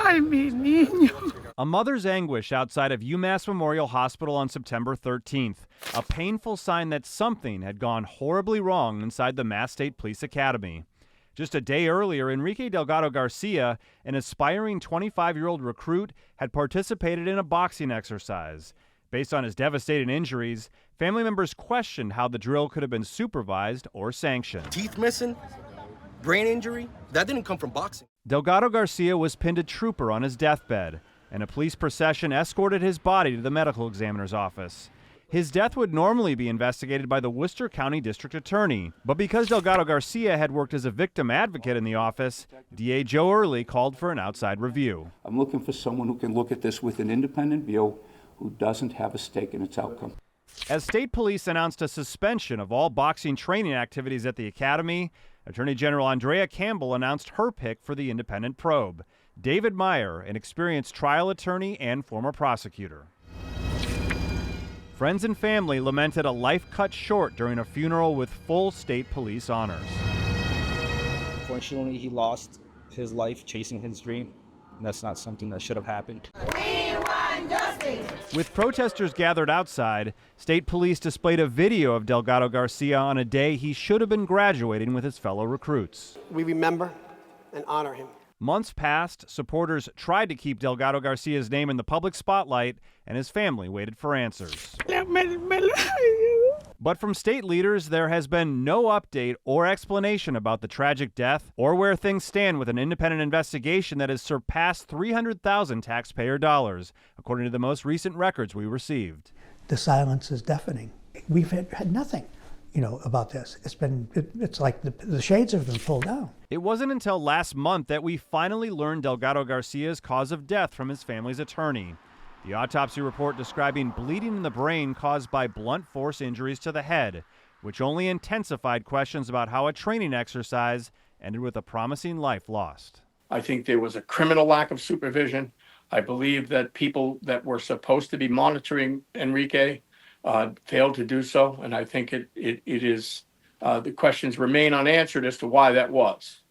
Ay, mi niño. A mother's anguish outside of UMass Memorial Hospital on September 13th, a painful sign that something had gone horribly wrong inside the Mass State Police Academy. Just a day earlier, Enrique Delgado-Garcia, an aspiring 25-year-old recruit, had participated in a boxing exercise. Based on his devastating injuries, family members questioned how the drill could have been supervised or sanctioned. Teeth missing, brain injury, that didn't come from boxing. Delgado-Garcia was pinned a trooper on his deathbed, and a police procession escorted his body to the medical examiner's office. His death would normally be investigated by the Worcester County District Attorney, but because Delgado-Garcia had worked as a victim advocate in the office, DA Joe Early called for an outside review. I'm looking for someone who can look at this with an independent view, who doesn't have a stake in its outcome. As state police announced a suspension of all boxing training activities at the academy, Attorney General Andrea Campbell announced her pick for the independent probe, David Meyer, an experienced trial attorney and former prosecutor. Friends and family lamented a life cut short during a funeral with full state police honors. Unfortunately, he lost his life chasing his dream, and that's not something that should have happened. We want justice! With protesters gathered outside, state police displayed a video of Delgado-Garcia on a day he should have been graduating with his fellow recruits. We remember and honor him. Months passed, supporters tried to keep Delgado-Garcia's name in the public spotlight, and his family waited for answers. But from state leaders, there has been no update or explanation about the tragic death or where things stand with an independent investigation that has surpassed $300,000 taxpayer dollars, according to the most recent records we received. The silence is deafening. We've had nothing, about this. It's like the shades have been pulled down. It wasn't until last month that we finally learned Delgado-Garcia's cause of death from his family's attorney. The autopsy report describing bleeding in the brain caused by blunt force injuries to the head, which only intensified questions about how a training exercise ended with a promising life lost. I think there was a criminal lack of supervision. I believe that people that were supposed to be monitoring Enrique failed to do so, and I think it is the questions remain unanswered as to why that was.